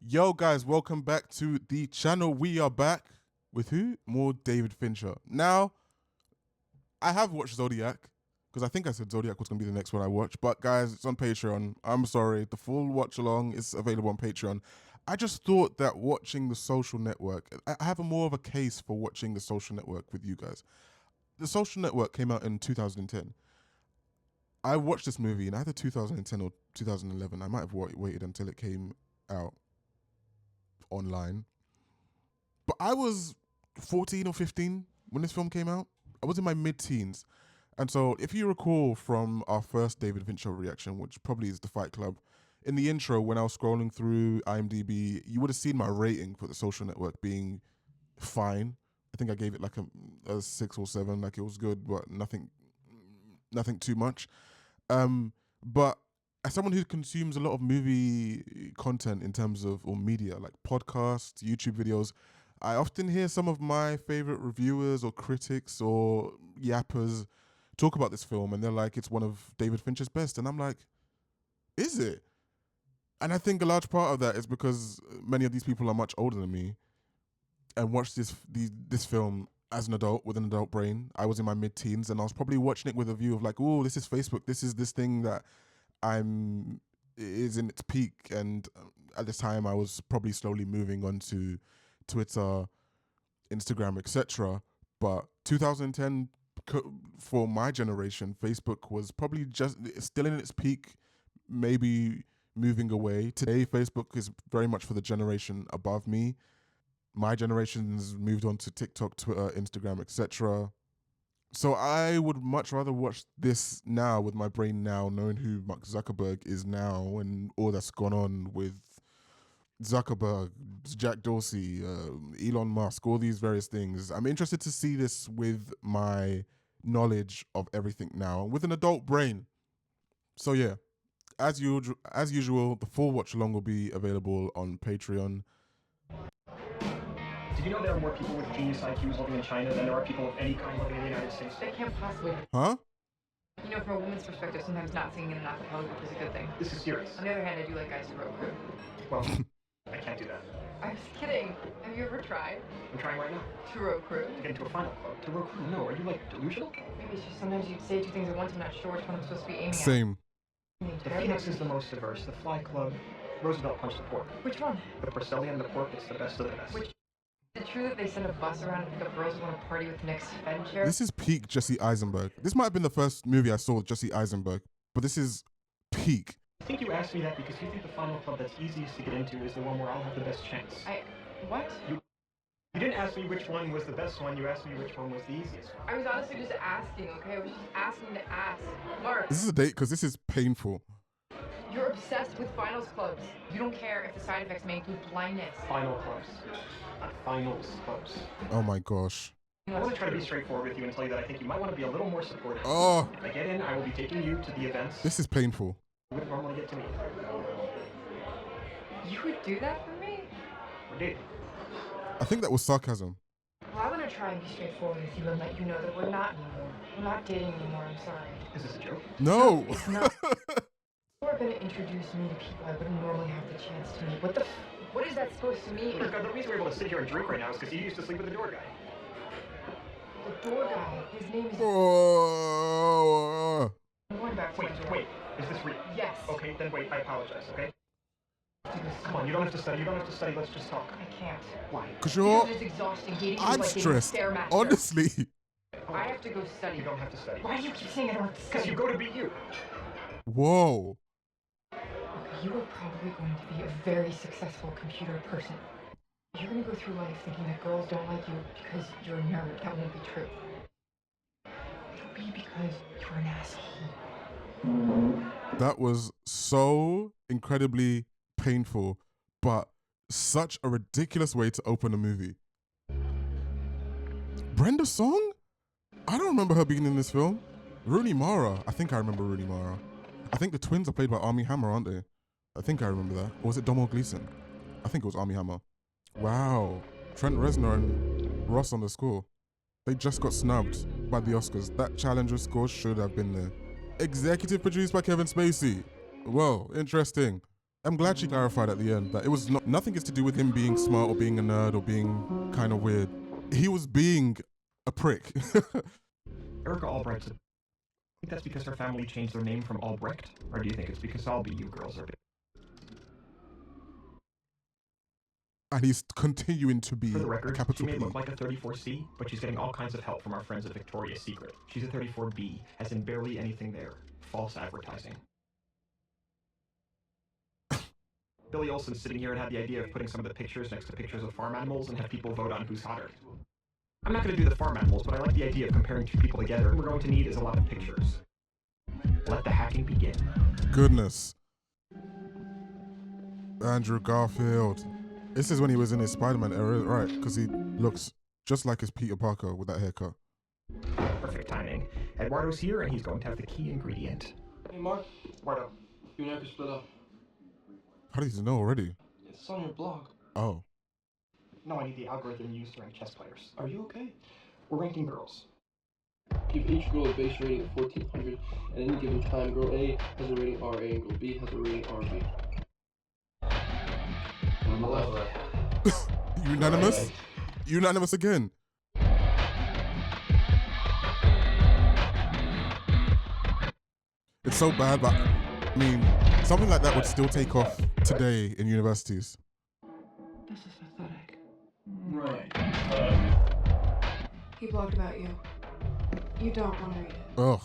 Yo guys, welcome back to the channel. We are back with who? More David Fincher. Now, I have watched Zodiac, because I think I said Zodiac was going to be the next one I watch, but guys, it's on Patreon. I'm sorry, the full watch along is available on Patreon. I just thought that watching The Social Network, I have more of a case for watching The Social Network with you guys. The Social Network came out in 2010. I watched this movie in either 2010 or 2011. I might have waited until it came out online. But I was 14 or 15 when this film came out. I was in my mid-teens. And so if you recall from our first David Fincher reaction, which probably is The Fight Club, in the intro when I was scrolling through IMDb, you would have seen my rating for The Social Network being fine. I think I gave it like a 6 or 7, like it was good, but nothing too much. But as someone who consumes a lot of movie content in terms of, or media, like podcasts, YouTube videos, I often hear some of my favorite reviewers or critics or yappers talk about this film and they're like, it's one of David Fincher's best. And I'm like, is it? And I think a large part of that is because many of these people are much older than me and watched this film as an adult with an adult brain. I was in my mid-teens and I was probably watching it with a view of like, oh, this is Facebook. This is this thing that is in its peak. And at this time I was probably slowly moving on to Twitter, Instagram, etc. But 2010, for my generation, Facebook was probably just still in its peak, maybe moving away. Today, Facebook is very much for the generation above me. My generation's moved on to TikTok, Twitter, Instagram, etc. So I would much rather watch this now with my brain now, knowing who Mark Zuckerberg is now and all that's gone on with Zuckerberg, Jack Dorsey, Elon Musk, all these various things. I'm interested to see this with my knowledge of everything now, with an adult brain. So yeah, as usual, the full watch along will be available on Patreon. Did you know there are more people with genius IQs living in China than there are people of any kind living in the United States? They can't possibly. Huh? You know, from a woman's perspective, sometimes not singing in an acapella group is a good thing. This is serious. On the other hand, I do like guys who wrote crew. Well, I can't do that. I was kidding. Have you ever tried I'm trying right now. to row crew? To get into a final club. To row crew. No, are you like delusional? Maybe it's just sometimes you say two things at once. I'm not sure which one I'm supposed to be aiming Same. at. The Phoenix is the most diverse. The Fly Club. Roosevelt punched the pork. Which one? The Porcellian, the pork, it's the best of the best. Which? Is it true that they send a bus around to pick up girls who want to party with Nick's Fincher? This is peak Jesse Eisenberg. This might have been the first movie I saw with Jesse Eisenberg, but this is peak. I think you asked me that because you think the final club that's easiest to get into is the one where I'll have the best chance. What? You didn't ask me which one was the best one, you asked me which one was the easiest one. I was honestly just asking, okay? I was just asking to ask. Mark, This is a date because this is painful. you're obsessed with finals clubs. You don't care if the side effects may include blindness. Final clubs. Not finals clubs. Oh my gosh. I want to try to be straightforward with you and tell you that I think you might want to be a little more supportive. Oh, If I get in, I will be taking you to the events this is painful. you wouldn't normally get to meet. You would do that for me? We're dating. I think that was sarcasm. Well, I want to try and be straightforward with you and let you know that we're not anymore. We're not dating anymore, I'm sorry. Is this a joke? No. It's not. You are going to introduce me to people I wouldn't normally have the chance to meet. What is that supposed to mean? God, the reason we're able to sit here and drink right now is because you used to sleep with the door guy. The door guy, his name is... Oh. I'm going back to my door. Wait, is this real? Yes. Okay, then wait, I apologize, okay? Do this. Come on, you don't have to study, let's just talk. I can't. Why? Cause you're, Because it's exhausting. Dating you I'm like dating a stressed. Stairmaster. Honestly. I have to go study. You don't have to study. Why do you keep saying I don't have to Because study? you go to BU. Whoa. You are probably going to be a very successful computer person. You're going to go through life thinking that girls don't like you because you're a nerd. That won't be true. It'll be because you're an asshole. That was so incredibly painful, but such a ridiculous way to open a movie. Brenda Song? I don't remember her being in this film. Rooney Mara. I think I remember Rooney Mara. I think the twins are played by Armie Hammer, aren't they? I think I remember that. Or was it Domhnall Gleeson? I think it was Armie Hammer. Wow. Trent Reznor and Ross on the score. They just got snubbed by the Oscars. That Challenger score should have been there. Executive produced by Kevin Spacey. Well, interesting. I'm glad she clarified at the end that it was nothing is to do with him being smart or being a nerd or being kind of weird. He was being a prick. Erica Albright's. I think that's because her family changed their name from Albrecht, or do you think it's because all you girls are? And he's continuing to be For the a record, capital she may P. look like a 34C, but she's getting all kinds of help from our friends at Victoria's Secret. She's a 34B, as in barely anything there. False advertising. Billy Olsen's sitting here and had the idea of putting some of the pictures next to pictures of farm animals and have people vote on who's hotter. I'm not going to do the farm animals, but I like the idea of comparing two people together. What we're going to need is a lot of pictures. Let the hacking begin. Goodness. Andrew Garfield. This is when he was in his Spider-Man era, right? Because he looks just like his Peter Parker with that haircut. Perfect timing. Eduardo's here and he's going to have the key ingredient. Hey Mark, Eduardo. you and I could split up. How did you know already? It's on your blog. Oh. No, I need the algorithm used to rank chess players. Are you okay? We're ranking girls. Give each girl a base rating of 1400. At any given time, girl A has a rating RA and girl B has a rating RB. On the left. Unanimous? Right. Unanimous again. It's so bad, but I mean, something like that would still take off today in universities. This is pathetic. Right. He blogged about you. You don't want to read it. Ugh.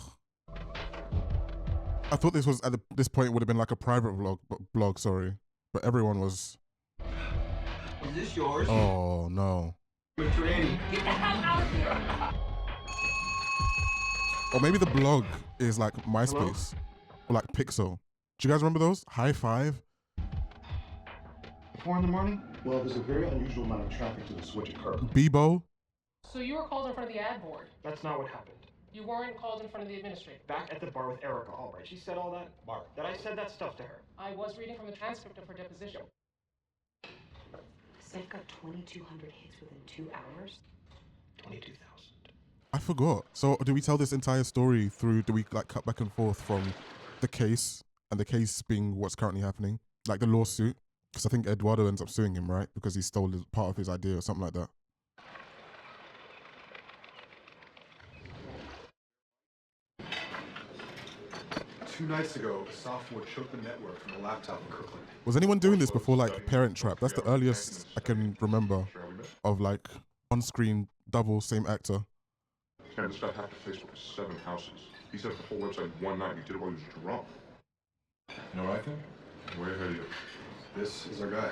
I thought this was at this point would have been like a private blog, sorry, but everyone was. Is this yours? Oh no. Get the hell out of here! Or maybe the blog is like MySpace or like Pixel. Do you guys remember those? High Five? 4 in the morning? Well, there's a very unusual amount of traffic to the switch at Kirk. Bebo? So you were called in front of the ad board. That's not what happened. You weren't called in front of the administrator. Back at the bar with Erica Albright, she said all that. Mark, that I said that stuff to her. I was reading from the transcript of her deposition. Site got 2,200 hits within 2 hours. 22,000. I forgot. So do we tell this entire story through, do we like cut back and forth from the case and the case being what's currently happening? Like the lawsuit? Because I think Eduardo ends up suing him, right? Because he stole part of his idea or something like that. Two nights ago, a sophomore took the network from a laptop in Kirkland. Was anyone doing this before like Parent Trap? That's the earliest I can remember of like on-screen double same actor. And this guy hacked Facebook 7 houses. He set up the whole website in one night. He did it while he was drunk. You know what I think? Way ahead of you. This is our guy.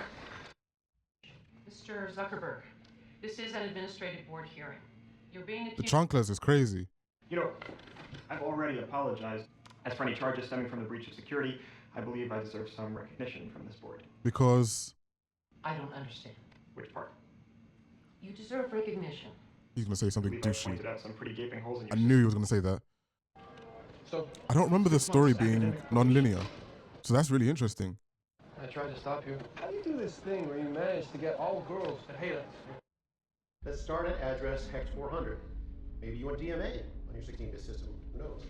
Mr. Zuckerberg, this is an administrative board hearing. You're being The accused. chanclas is crazy. You know, I've already apologized. As for any charges stemming from the breach of security, I believe I deserve some recognition from this board. Because I don't understand. Which part? You deserve recognition. he's gonna say I something believe I douchey. pointed out some pretty gaping holes in your I knew he was gonna say that. So, I don't remember the story being academic non-linear. So that's really interesting. I tried to stop you. How do you do this thing where you manage to get all girls to hate us? Let's start at address hex 400. Maybe you want DMA on your 16-bit system. Who knows?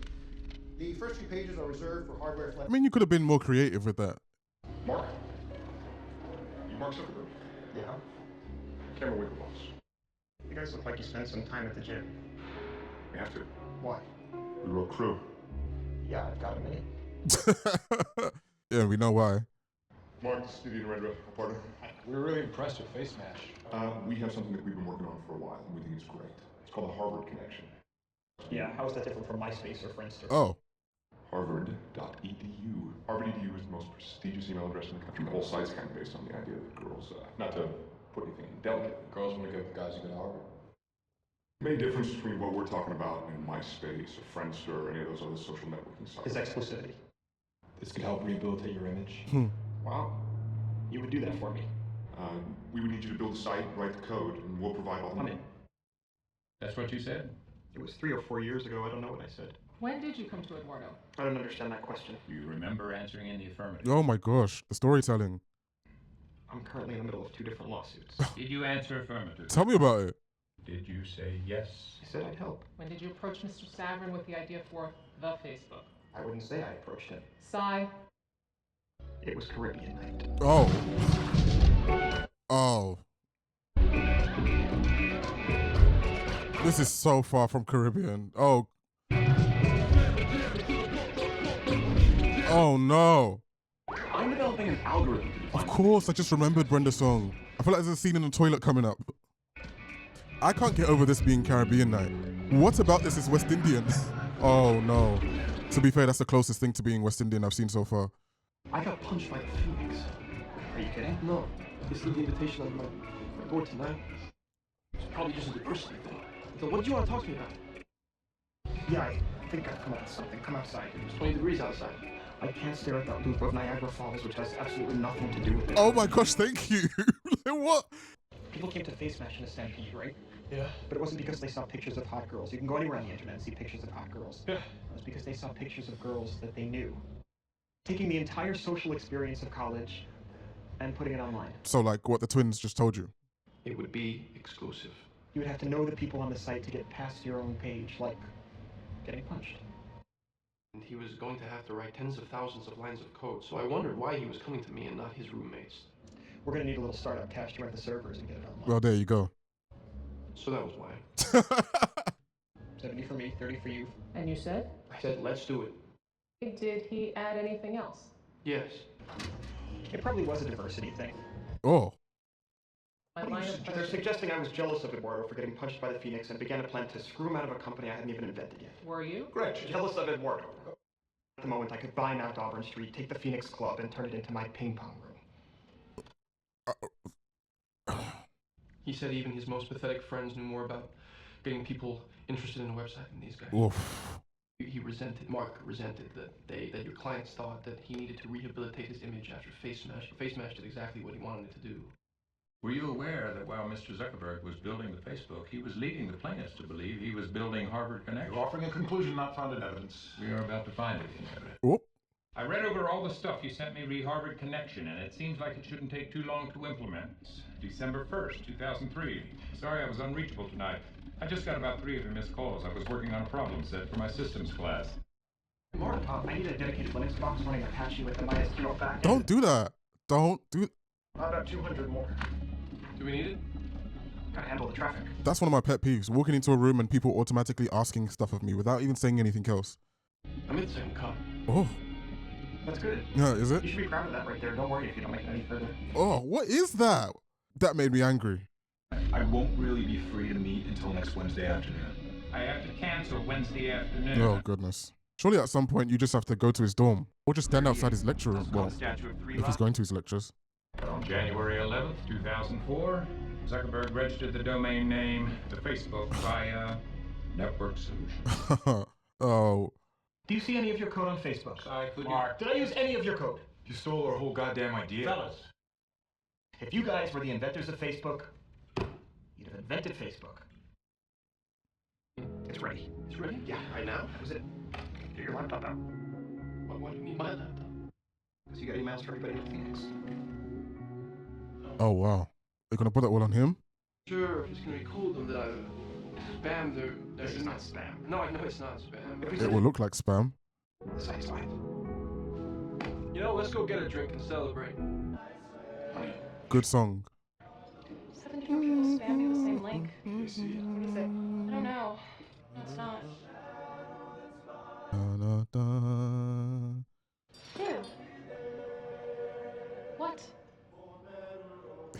The first few pages are reserved for hardware I mean, you could have been more creative with that. Mark? You Mark Zuckerberg? Yeah? Cameron Winklevoss. You guys look like you spent some time at the gym. We have to. Why? We wrote crew. Yeah, I've got a minute. Yeah, we know why. Mark, this is Stevie and Rendra, our partner. We were really impressed with Face Smash. We have something that we've been working on for a while, and we think it's great. It's called the Harvard Connection. Yeah, how is that different from MySpace or Friendster? Oh, Harvard.edu. Harvard.edu is the most prestigious email address in the country. The whole site's kind of based on the idea that girls, not to put anything indelicate, Girls want to go with guys who go to Harvard. main difference between what we're talking about in MySpace or Friendster or any of those other social networking sites. Is exclusivity. This could help rehabilitate your image. Wow. You would do that for me. We would need you to build a site, write the code, and we'll provide all the I'm money. in. That's what you said? It was 3 or 4 years ago. I don't know what I said. When did you come to Eduardo? I don't understand that question. You remember answering in the affirmative. oh my gosh, the storytelling. I'm currently in the middle of 2 different lawsuits. Did you answer affirmative? Tell me about it. Did you say yes? I said I'd help. When did you approach Mr. Savrin with the idea for the Facebook? I wouldn't say I approached him. Sigh. It was Caribbean night. Oh. Oh. This is so far from Caribbean. Oh. Oh no. I'm developing an algorithm to define. Of course, I just remembered Brenda's song. I feel like there's a scene in the toilet coming up. I can't get over this being Caribbean night. What about this is West Indian? Oh no. To be fair, that's the closest thing to being West Indian I've seen so far. I got punched by the Phoenix. Are you kidding? No, it's the invitation on my door tonight. It's probably just a diversity thing. So what do you want to talk to me about? Yeah, I think I've come up with something. Come outside. It's 20 degrees outside. I can't stare at that loop of Niagara Falls, which has absolutely nothing to do with it. Oh my gosh, thank you. What? People came to Face Smash in a stampede, right? Yeah. But it wasn't because they saw pictures of hot girls. You can go anywhere on the internet and see pictures of hot girls. Yeah. It was because they saw pictures of girls that they knew. Taking the entire social experience of college and putting it online. So like what the twins just told you. It would be exclusive. You would have to know the people on the site to get past your own page, like getting punched. And he was going to have to write tens of thousands of lines of code, so I wondered why he was coming to me and not his roommates. We're gonna need a little startup cash to rent the servers and get it online. Well, there you go. So that was why. 70 for me, 30 for you. And you said? I said, let's do it. Did he add anything else? Yes. It probably was a diversity thing. Oh. My line of They're questioning. suggesting I was jealous of Eduardo for getting punched by the Phoenix and began a plan to screw him out of a company I hadn't even invented yet. Were you? Great, jealous of Eduardo. At the moment, I could buy Mount Auburn Street, take the Phoenix Club, and turn it into my ping pong room. He said even his most pathetic friends knew more about getting people interested in a website than these guys. Oof. Mark resented that your clients thought that he needed to rehabilitate his image after Face Smash. Face Smash did exactly what he wanted it to do. Were you aware that while Mr. Zuckerberg was building the Facebook, he was leading the plaintiffs to believe he was building Harvard Connection? You're offering a conclusion not found in evidence. We are about to find it in evidence. Whoop. I read over all the stuff you sent me re Harvard Connection, and it seems like it shouldn't take too long to implement. December 1st, 2003. Sorry I was unreachable tonight. I just got about 3 of your missed calls. I was working on a problem set for my systems class. Mark, I need a dedicated Linux box running Apache with the MySQL backend. Don't do that. Don't do. About 200 more. Do we need it? Gotta handle the traffic. That's one of my pet peeves. Walking into a room and people automatically asking stuff of me without even saying anything else. I'm in the second cup. Oh. That's good. Yeah, is it? You should be proud of that right there. Don't worry if you don't make it any further. Oh, what is that? That made me angry. I won't really be free to meet until next Wednesday afternoon. I have to cancel Wednesday afternoon. Oh, goodness. Surely at some point you just have to go to his dorm or just stand outside his lecture room. Well, if he's going to his lectures. On January 11th, 2004, Zuckerberg registered the domain name to Facebook via Network Solutions. Oh. Do you see any of your code on Facebook? Mark, Did I use any of your code? you stole our whole goddamn idea. Fellas, if you guys were the inventors of Facebook, you'd have invented Facebook. It's ready. It's ready? Yeah. Right now? That was it. Get your laptop out. Why do you need my laptop? Because you got emails for everybody in Phoenix. Oh, wow. They're going to put that all on him? Sure, if it's gonna be cool, then I spam their. This is not spam. No, I know it's not spam. It will look like spam. The site's live. You know, let's go get a drink and celebrate. Good song. 7 different people spam you the same link. What is it? I don't know. No, it's not. Da, da, da. Dude. What?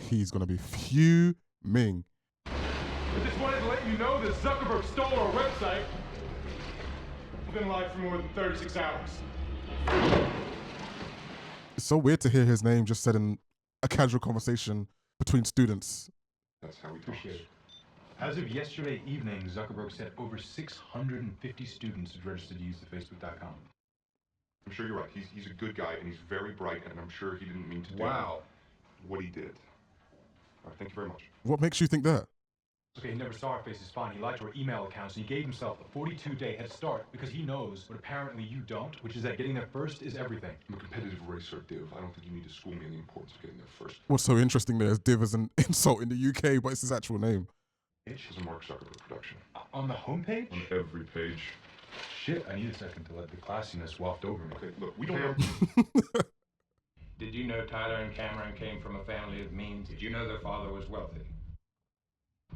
He's going to be fuming. I just wanted to let you know that Zuckerberg stole our website. We've been live for more than 36 hours. It's so weird to hear his name just said in a casual conversation between students. That's how we Appreciate it. As of yesterday evening, Zuckerberg said over 650 students had registered to use the Facebook.com. I'm sure you're right. He's a good guy, and he's very bright, and I'm sure he didn't mean to do what he did. All right, thank you very much. What makes you think that? Okay, he never saw our faces fine. He lied to our email accounts, and he gave himself a 42-day head start because he knows what apparently you don't, which is that getting there first is everything. I'm a competitive racer, Div. I don't think you need to school me on the importance of getting there first. What's so interesting there is Div is an insult in the UK, but it's his actual name. It's a Mark Zuckerberg production. On the homepage? On every page. Shit, I need a second to let the classiness waft over me. Okay, look, we don't have... Did you know Tyler and Cameron came from a family of means? Did you know their father was wealthy?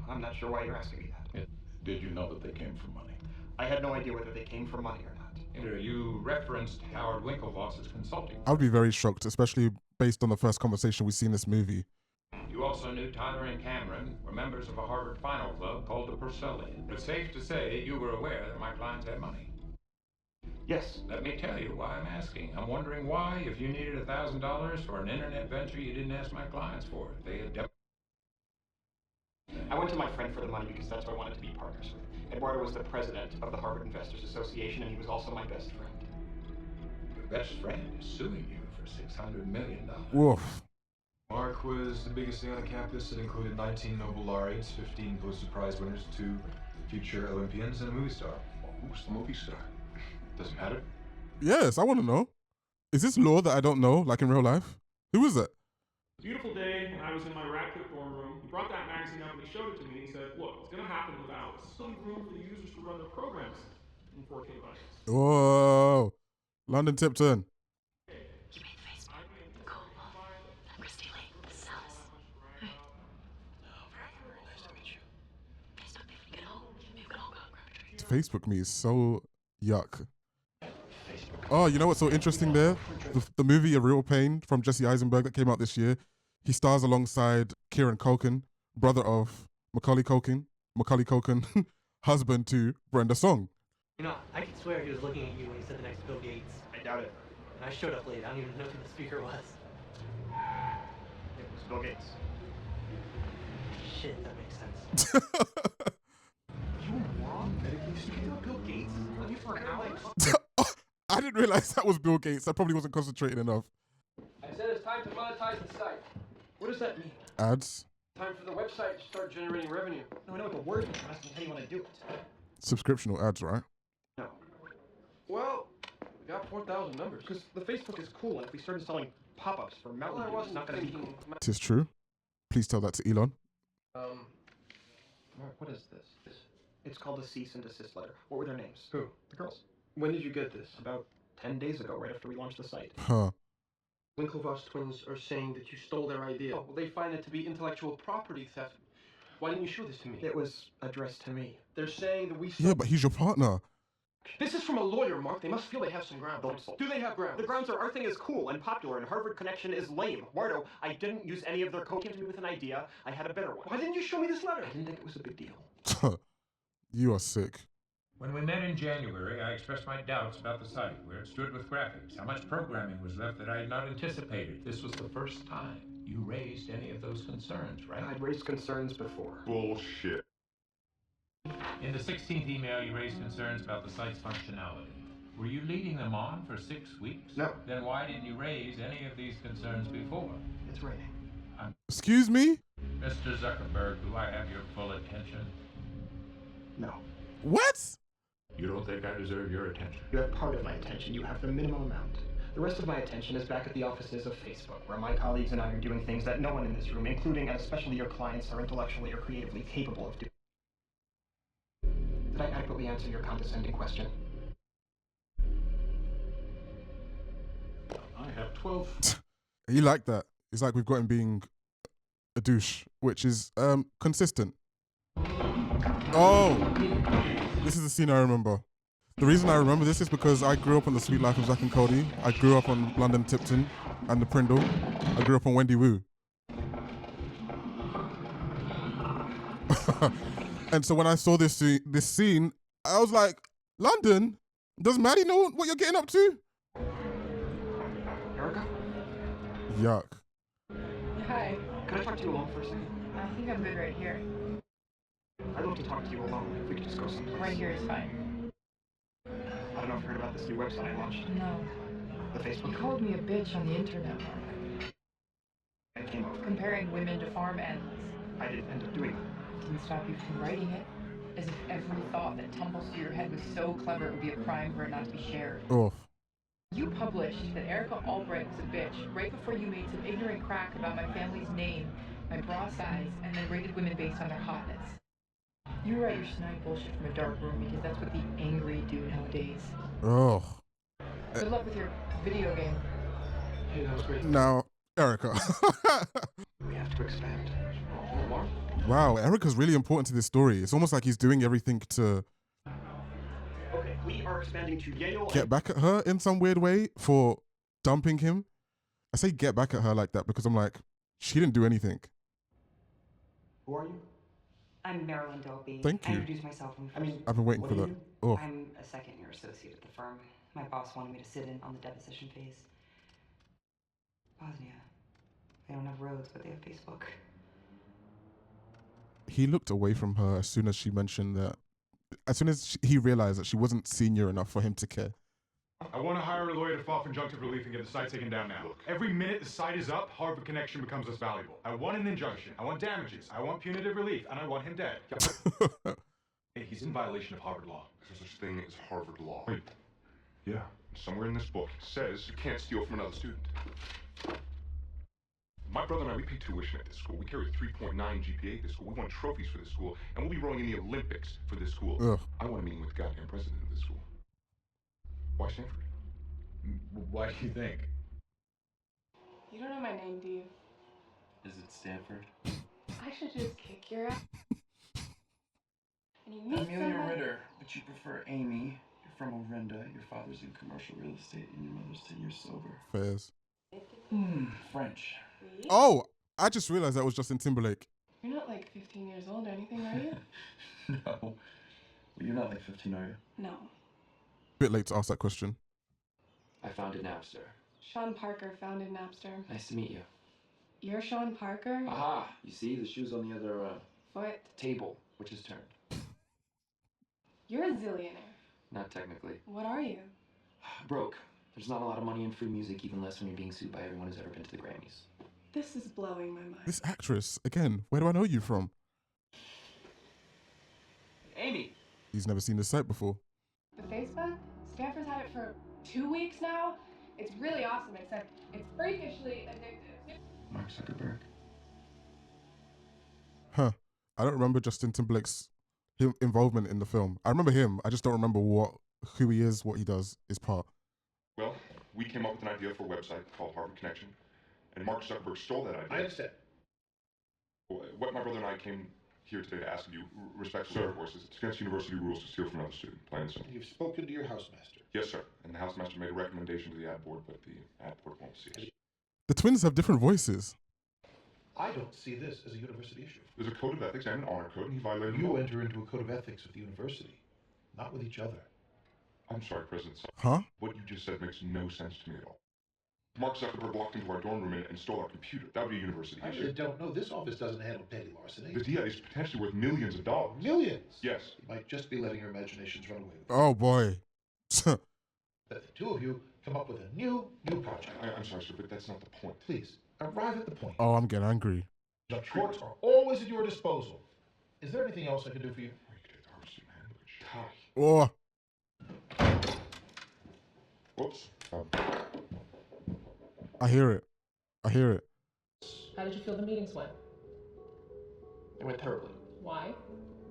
I'm not sure why you're asking me that. Did you know that they came from money? I had no idea whether they came from money or not. You referenced Howard Winklevoss's consulting. I would be very shocked, especially based on the first conversation we see in this movie. You also knew Tyler and Cameron were members of a Harvard final club called the Purcellian. It's safe to say you were aware that my clients had money. Yes. Let me tell you why I'm asking. I'm wondering why, if you needed $1,000 for an internet venture, you didn't ask my clients for it. They had I went to my friend for the money because that's who I wanted to be partners with. Eduardo was the president of the Harvard Investors Association, and he was also my best friend. Your best friend is suing you for $600 million. Woof. Mark was the biggest thing on the campus. It included 19 Nobel laureates, 15 Pulitzer Prize winners, 2 future Olympians, and a movie star. Who's the movie star? Doesn't matter. Yes, I want to know. Is this lore that I don't know, like in real life? Who is it? Beautiful day, and I was in my Radcliffe dorm room. He brought that magazine up and he showed it to me, and he said, look, it's gonna happen without some room for the users to run their programs in 4K budgets. Whoa. London Tipton. You made Facebook. Cool. I'm Christy Lee. This is Alice. Hi. Oh, very nice to meet you. Facebook, baby, get home. Maybe we can all go grab a drink. Facebook me is so yuck. Oh, you know what's so interesting there? The movie A Real Pain from Jesse Eisenberg that came out this year. He stars alongside Kieran Culkin, brother of Macaulay Culkin, husband to Brenda Song. You know, I could swear he was looking at you when he said the next Bill Gates. I doubt it. And I showed up late. I don't even know who the speaker was. It was Bill Gates. Shit, that makes sense. You moron? You know Bill Gates? Love you for an hour? I didn't realize that was Bill Gates. I probably wasn't concentrating enough. I said it's time to monetize the site. What does that mean? Ads, Time for the website to start generating revenue. No, I know what the word means. I'm asking how you want to do it. subscriptional ads, right? No. Well, we got 4,000 members. Because the Facebook is cool, and if we started selling pop-ups for Mountain Well, I Dew, it's wasn't not going to be thinking... cool. Tis true. Please tell that to Elon. Mark, what is this? It's called a cease and desist letter. What were their names? Who? The girls. When did you get this? About 10 days ago, right after we launched the site. Huh. Winklevoss twins are saying that you stole their idea. Oh, well, they find it to be intellectual property theft. Why didn't you show this to me? It was addressed to me. They're saying that we... Yeah, but he's your partner. This is from a lawyer, Mark. They must feel they have some grounds. Do they have grounds? The grounds are our thing is cool and popular, and Harvard Connection is lame. Wardo, I didn't use any of their code. Came to me with an idea. I had a better one. Why didn't you show me this letter? I didn't think it was a big deal. You are sick. When we met in January, I expressed my doubts about the site, where it stood with graphics, how much programming was left that I had not anticipated. This was the first time you raised any of those concerns, right? I'd raised concerns before. Bullshit. In the 16th email, you raised concerns about the site's functionality. Were you leading them on for 6 weeks? No. Then why didn't you raise any of these concerns before? It's raining. Excuse me? Mr. Zuckerberg, do I have your full attention? No. What? You don't think I deserve your attention? You have part of my attention. You have the minimum amount. The rest of my attention is back at the offices of Facebook, where my colleagues and I are doing things that no one in this room, including and especially your clients, are intellectually or creatively capable of doing. Did I adequately answer your condescending question? I have 12. He liked that. It's like we've got him being a douche, which is consistent. Oh, this is the scene I remember. The reason I remember this is because I grew up on The Sweet Life of Zack and Cody. I grew up on London Tipton and The Prindle. I grew up on Wendy Wu. And so when I saw this scene, I was like, London? Does Maddie know what you're getting up to? Erica? Yuck. Hi. Can I talk to you alone for a second? I think I'm good right here. I'd love to talk to you alone. If we could just go someplace. Right here is fine. I don't know if you heard about this new website I launched. No. The Facebook. You called me a bitch on the internet, Mark. It came over. Comparing women to farm animals. I didn't end up doing that. Didn't stop you from writing it. As if every thought that tumbles through your head was so clever it would be a crime for it not to be shared. Oh. You published that Erica Albright was a bitch right before you made some ignorant crack about my family's name, my bra size, and then rated women based on their hotness. You write your snide bullshit from a dark room because that's what the angry do nowadays. Oh. Good luck with your video game. Hey, that was great. Now, Erica. We have to expand. More? Wow, Erica's really important to this story. It's almost like he's doing everything to Okay, we are expanding to Yale. get back at her in some weird way for dumping him. I say get back at her like that because I'm like, she didn't do anything. Who are you? I'm Marilyn Dolby. Thank you. I introduced myself when I've been waiting for that. Oh. I'm a second-year associate at the firm. My boss wanted me to sit in on the deposition phase. Bosnia. They don't have roads, but they have Facebook. He looked away from her as soon as she mentioned that. As soon as he realized that she wasn't senior enough for him to care. I want to hire a lawyer to file for injunctive relief and get the site taken down now. Every minute the site is up, Harvard Connection becomes less valuable. I want an injunction. I want damages. I want punitive relief, and I want him dead. Hey, he's in violation of Harvard law. There's such thing as Harvard law. Wait. Yeah. Somewhere in this book it says you can't steal from another student. My brother and I, we pay tuition at this school. We carry a 3.9 GPA at this school. We won trophies for this school, and we'll be rowing in the Olympics for this school. Ugh. I want a meeting with the goddamn president of this school. Why Stanford? Why do you think? You don't know my name, do you? Is it Stanford? I should just kick your ass. And you meet Amelia somebody. Ritter, but you prefer Amy. You're from Orinda. Your father's in commercial real estate, and your mother's 10 years sober. Fairs. French. Oh, I just realized that was Justin Timberlake. You're not like 15 years old or anything, are you? No. Well, you're not like 15, are you? No. Bit late to ask that question. I founded Napster. Sean Parker founded Napster. Nice to meet you. You're Sean Parker? Aha! You see, the shoe's on the other Foot. table, which is turned. You're a zillionaire. Not technically. What are you? Broke. There's not a lot of money in free music, even less when you're being sued by everyone who's ever been to the Grammys. This is blowing my mind. This actress, again, where do I know you from? Amy! He's never seen this site before. The Facebook? Stanford's had it for 2 weeks now. It's really awesome, except it's freakishly addictive. Mark Zuckerberg. Huh. I don't remember Justin Timberlake's involvement in the film. I remember him. I just don't remember who he is, what he does, his part. Well, we came up with an idea for a website called Harvard Connection, and Mark Zuckerberg stole that idea. I understand. What my brother and I came here today to ask of you, respectfully, of course, is it's against university rules to steal from another student, plain and simple. You've spoken to your housemaster. Yes, sir. And the housemaster made a recommendation to the ad board, but the ad board won't see it. The twins have different voices. I don't see this as a university issue. There's a code of ethics and an honor code, and he violated You them. enter into a code of ethics with the university, not with each other. I'm sorry, President. Huh? What you just said makes no sense to me at all. Mark Zuckerberg walked into our dorm room and stole our computer. That would be a university I issue. really don't know. This office doesn't handle petty larceny. The DI is potentially worth millions of dollars. Millions? Yes. You might just be letting your imaginations run away with it. Oh boy. Let the two of you come up with a new project. I'm sorry, sir, but that's not the point. Please, arrive at the point. Oh, I'm getting angry. The courts are always at your disposal. Is there anything else I can do for you? Oh. Whoops. I hear it. I hear it. How did you feel the meetings went? It went terribly. Why?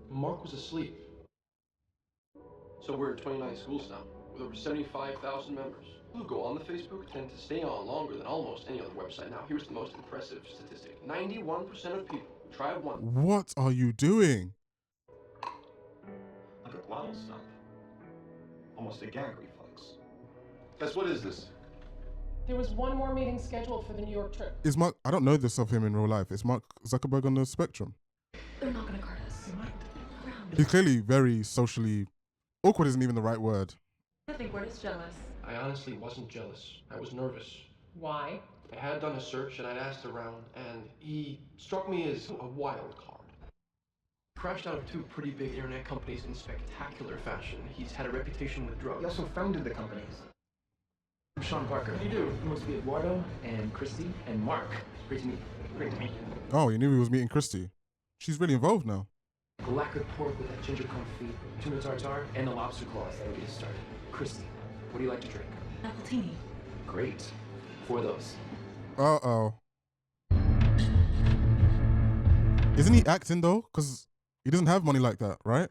Mark was asleep. So we're in 29 schools now, with over 75,000 members who go on the Facebook tend to stay on longer than almost any other website. Now, here's the most impressive statistic. 91% of people who try one. What are you doing? Like a bladder stump. Almost a gag reflex. Guys, what is this? There was one more meeting scheduled for the New York trip. Is Mark, I don't know this of him in real life. Is Mark Zuckerberg on the spectrum? They're not gonna guard us. They might. He's clearly very socially awkward isn't even the right word. I think we're just jealous. I honestly wasn't jealous. I was nervous. Why? I had done a search and I'd asked around, and he struck me as a wild card. Crashed out of two pretty big internet companies in spectacular fashion. He's had a reputation with drugs. He also founded the companies. I'm Sean Parker. What do you do? He wants to be Eduardo and Christy and Mark. Great to meet you. Great to meet you. Oh, you knew he was meeting Christy. She's really involved now. Lacquered pork with that ginger confit, tuna tartare, and a lobster claws. That would be a start. Christy, what do you like to drink? Appletini. Great. 4 of those. Uh-oh. Isn't he acting though? Because he doesn't have money like that, right?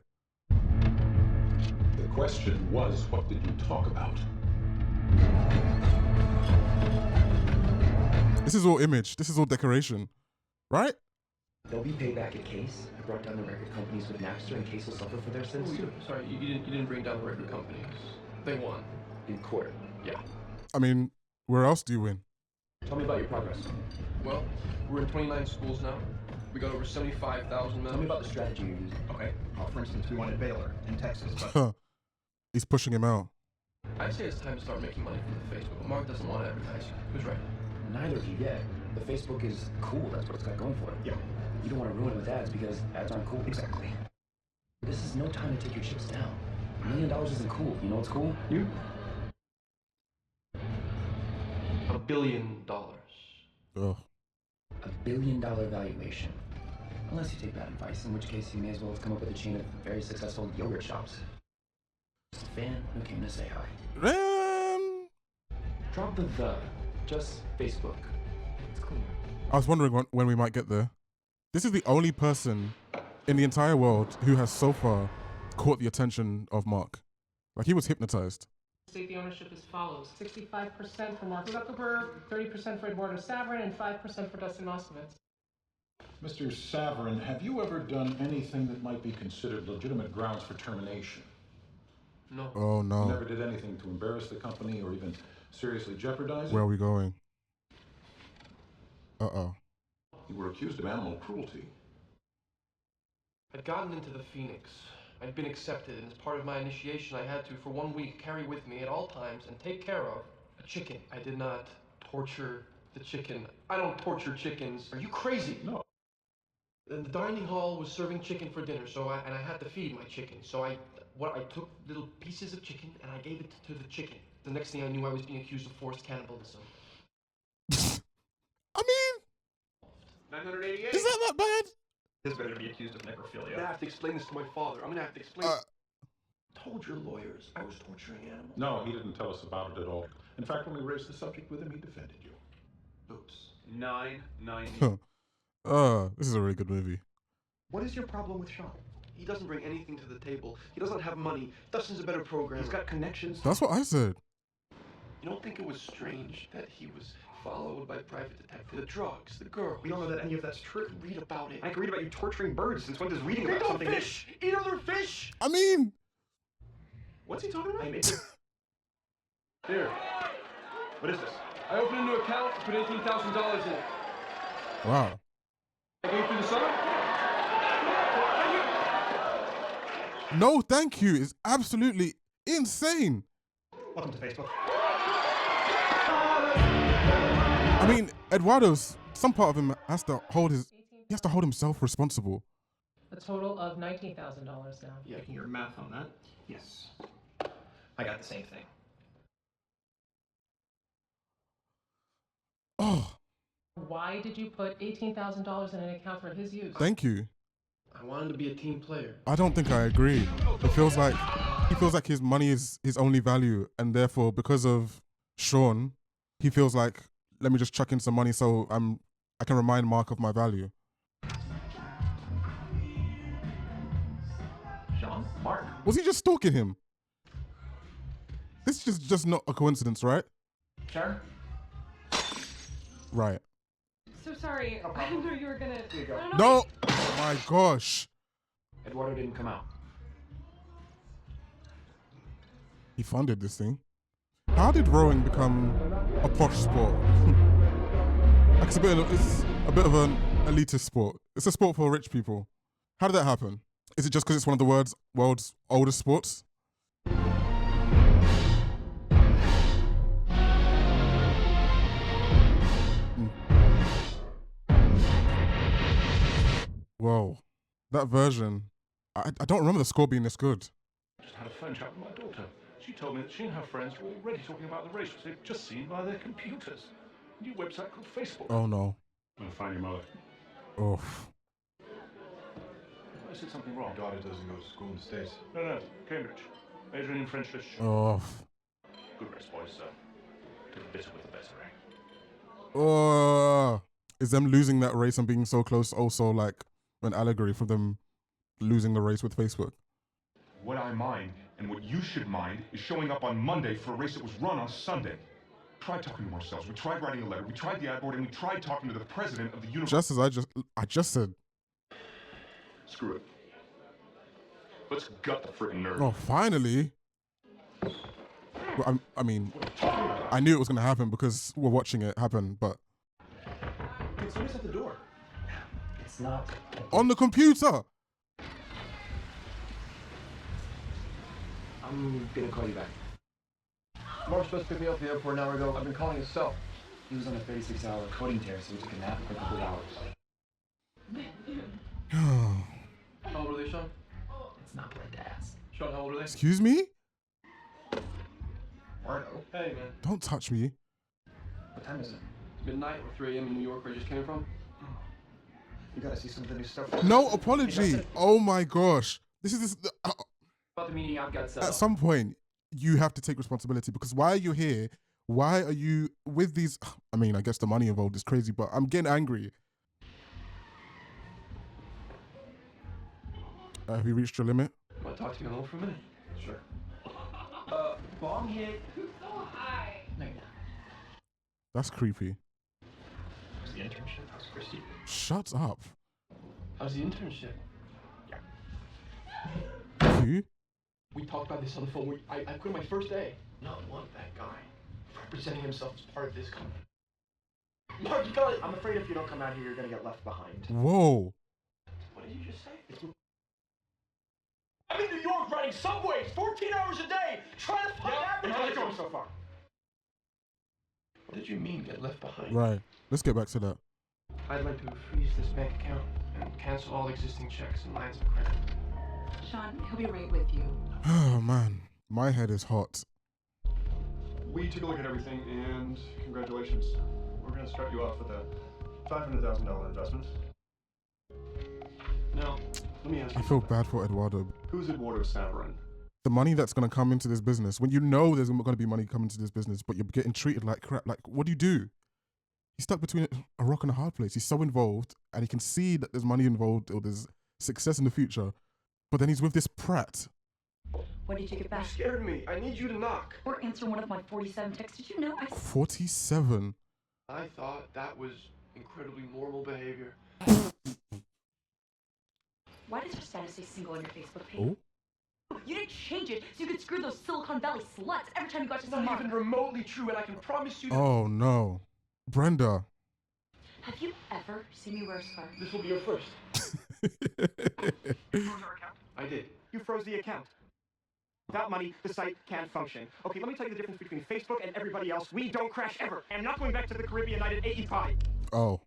The question was, what did you talk about? This is all image. This is all decoration, right? They'll be paid back at Case. I brought down the record companies with Napster, and Case will suffer for their sins too. Sorry, you didn't bring down the record companies. They won. In court. Yeah. I mean, where else do you win? Tell me about your progress. Well, we're in 29 schools now. We got over 75,000 members. Tell me about the strategy you're using. Okay. For instance, we wanted Baylor in Texas, but... He's pushing him out. I'd say it's time to start making money from the Facebook, but Mark doesn't want to advertise. Who's right? Neither of you yet. The Facebook is cool. That's what it's got going for it. Yeah. You don't want to ruin it with ads because ads aren't cool. Exactly. This is no time to take your chips down. $1 million isn't cool. You know what's cool? You? $1 billion. Ugh. $1 billion valuation. Unless you take bad advice, in which case you may as well have come up with a chain of very successful yogurt shops. Just a fan who came to say hi. Drop the. Just Facebook. It's cleaner. I was wondering when we might get there. This is the only person in the entire world who has so far caught the attention of Mark. Like, he was hypnotized. State the ownership as follows: 65% for Mark Zuckerberg, 30% for Eduardo Saverin, and 5% for Dustin Moskovitz. Mr. Saverin, have you ever done anything that might be considered legitimate grounds for termination? No. Oh, no. You never did anything to embarrass the company or even seriously jeopardize it? Where are we going? Uh-oh. You were accused of animal cruelty. I'd gotten into the Phoenix. I'd been accepted, and as part of my initiation, I had to, for 1 week, carry with me at all times and take care of a chicken. I did not torture the chicken. I don't torture chickens. Are you crazy? No. And the dining hall was serving chicken for dinner, so I had to feed my chicken. So I took little pieces of chicken and I gave it to the chicken. The next thing I knew, I was being accused of forced cannibalism. I mean, 988. is that bad? This better be accused of necrophilia. I'm gonna have to explain this to my father. I'm gonna have to explain. Told your lawyers I was torturing animals. No, he didn't tell us about it at all. In fact, when we raised the subject with him, he defended you. Oops. 990. This is a really good movie. What is your problem with Sean? He doesn't bring anything to the table. He doesn't have money. Dustin's a better programmer. He's got connections. That's what I said. You don't think it was strange that he was followed by private detectives? The drugs, the girls. We don't know that any of that's true. Read about it. I can read about you torturing birds. Since when does reading They about don't something... fish! Eat other fish! I mean... What's he talking about? Here. What is this? I opened a new account, put $18,000 in it. Wow. I gave through the summer. No, thank you. It's absolutely insane. Welcome to Facebook. I mean, Eduardo's, some part of him has to hold himself responsible. A total of $19,000 now. Yeah, making your math on that. Yes. I got the same thing. Oh. Why did you put $18,000 in an account for his use? Thank you. I wanted to be a team player. I don't think I agree. He feels like his money is his only value, and therefore, because of Sean, he feels like, let me just chuck in some money so I can remind Mark of my value. Sean? Mark? Was he just stalking him? This is just not a coincidence, right? Sure. Right. So sorry, I didn't know you were gonna... Here you go. No! Oh my gosh. Eduardo didn't come out. He funded this thing. How did rowing become a posh sport? Like, it's a bit of an elitist sport. It's a sport for rich people. How did that happen? Is it just because it's one of the world's oldest sports? Whoa, that version, I don't remember the score being this good. Just had a phone chat with my daughter. She told me that she and her friends were already talking about the race, which they've just seen via their computers. A new website called Facebook. Oh no. I'm gonna find your mother. Oh. I said something wrong. Your daughter doesn't go to school in the States. No, Cambridge. Majoring in French literature. Oh. Good race, boys, sir. Took the bitter with the better, eh? Oh. Is them losing that race and being so close also like an allegory for them losing the race with Facebook? What I mind, and what you should mind, is showing up on Monday for a race that was run on Sunday. tried talking to ourselves. We tried writing a letter. We tried the ad board, and we tried talking to the president of the university. Just as I just said. Screw it. Let's gut the frickin' nerd. Oh, finally. Well, I mean, I knew it was going to happen because we're watching it happen, but... Somebody's at the door. It's not. On the computer! I'm gonna call you back. Mark's supposed to pick me up at the airport an hour ago. I've been calling his cell. He was on a 36-hour coding tear, so he took a nap for a couple of hours. How old are they, Sean? It's not polite to ask. Sean, how old are they? Excuse me? Marno. Hey, man. Don't touch me. What time is it? It's midnight or 3 a.m. in New York, where I just came from. You gotta see some of the new stuff. No apology. Oh my gosh. This is this. About the meeting I've got set At up. some point, you have to take responsibility because why are you here? Why are you with these? I mean, I guess the money involved is crazy, but I'm getting angry. Have you reached your limit? You want to talk to me alone for a minute? Sure. Bomb hit. So high. No, you're not. That's creepy. How's the internship? How's Christy? Shut up. How's the internship? You? We talked about this on the phone. I quit my first day. Not want that guy representing himself as part of this company. Mark, you got it. I'm afraid if you don't come out here, you're gonna get left behind. Whoa. What did you just say? I'm in New York riding subways 14 hours a day, trying to find advertising. How's it going so far? What did you mean, get left behind? Right. Let's get back to that. I'd like to freeze this bank account and cancel all existing checks and lines of credit. Sean, he'll be right with you. Oh man, my head is hot. We took a look at everything, and congratulations. We're going to start you off with a $500,000 investment. Now, let me ask you I feel bad for Eduardo. Who's Eduardo Saverin? The money that's going to come into this business, when you know there's going to be money coming into this business, but you're getting treated like crap, like, what do? He's stuck between a rock and a hard place. He's so involved, and he can see that there's money involved or there's success in the future, but then he's with this prat. When did you get back? You scared me. I need you to knock. Or answer one of my 47 texts. Did you know 47? I thought that was incredibly normal behavior. Why does your status say single on your Facebook page? Oh? You didn't change it so you could screw those Silicon Valley sluts every time you got to It's see not Mark. even remotely true, and I can promise you that. Oh no. Brenda. Have you ever seen me wear a scarf? This will be your first. I did. You froze the account. Without money, the site can't function. Okay, let me tell you the difference between Facebook and everybody else. We don't crash ever. I'm not going back to the Caribbean night at 85. Oh.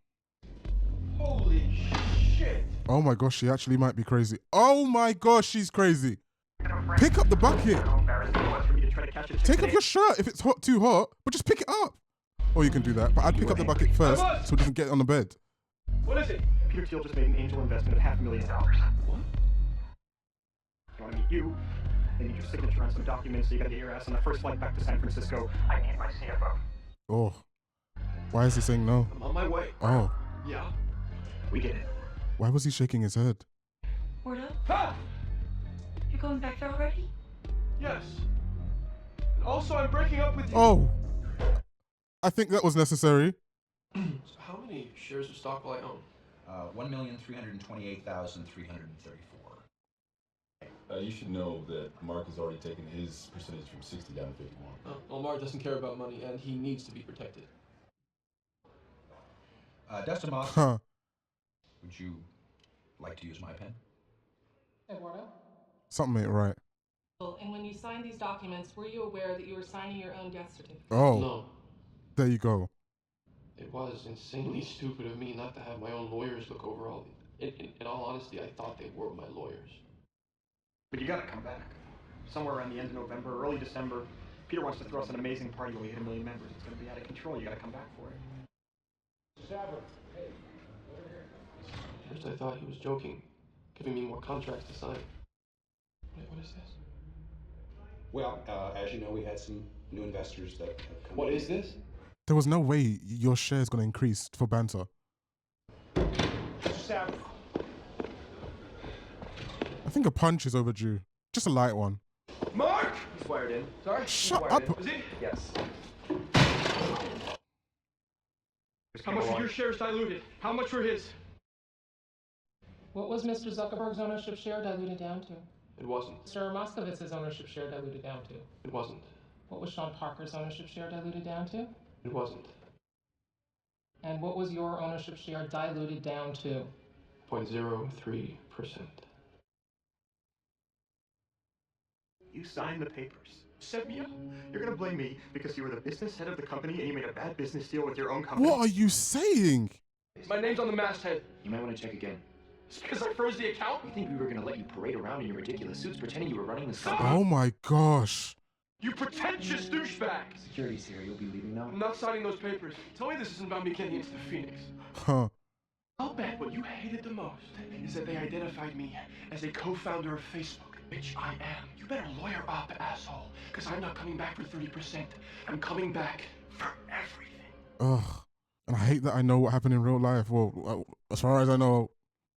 Holy shit. Oh my gosh, she actually might be crazy. Oh my gosh, she's crazy. Pick up the bucket. Take off your shirt if it's hot, too hot, but just pick it up. Or you can do that, but I'd pick up the bucket first so it doesn't get on the bed. What is it? Peter Thiel just made an angel investment of $500,000. What? I want to meet you. They need your signature on some documents, so you gotta get your ass on the first flight back to San Francisco. I need my CFO. Oh. Why is he saying no? I'm on my way. Oh. Yeah. We get it. Why was he shaking his head? Word up? Ha! You're going back there already? Yes. And also, I'm breaking up with you. Oh. I think that was necessary. So how many shares of stock will I own? 1,328,334. You should know that Mark has already taken his percentage from 60 down to 51. Well, Mark doesn't care about money, and he needs to be protected. Dustin Boss, Huh. would you like to use my pen? Eduardo? Something ain't right. And when you signed these documents, were you aware that you were signing your own death certificate? Oh. No. There you go. It was insanely stupid of me not to have my own lawyers look over all the... In all honesty, I thought they were my lawyers. But you gotta come back. Somewhere around the end of November, early December, Peter wants to throw us an amazing party when we hit 1 million members. It's gonna be out of control. You gotta come back for it. Saber, hey, over here. First I thought he was joking, giving me more contracts to sign. Wait, what is this? Well, as you know, we had some new investors that have come What in. is this? There was no way your share is going to increase for banter. Saber. I think a punch is overdue. Just a light one. Mark! He's wired in. Sorry? Shut He's wired up. In. Is he? Yes. How much were your shares diluted? How much were his? What was Mr. Zuckerberg's ownership share diluted down to? It wasn't. Mr. Moskowitz's ownership share diluted down to? It wasn't. What was Sean Parker's ownership share diluted down to? It wasn't. And what was your ownership share diluted down to? 0.03%. You signed the papers. Set me up. You're gonna blame me because you were the business head of the company and you made a bad business deal with your own company. What are you saying? My name's on the masthead. You might want to check again. It's because I froze the account? You think we were going to let you parade around in your ridiculous suits pretending you were running this Oh company? my gosh. You pretentious douchebag! Security's here. You'll be leaving now. I'm not signing those papers. Tell me this isn't about me getting into the Phoenix. Huh. I'll bet what you hated the most is that they identified me as a co-founder of Facebook, which I am. You better lawyer up, asshole, because I'm not coming back for 30%. I'm coming back for everything. Ugh. And I hate that I know what happened in real life. Well, as far as I know,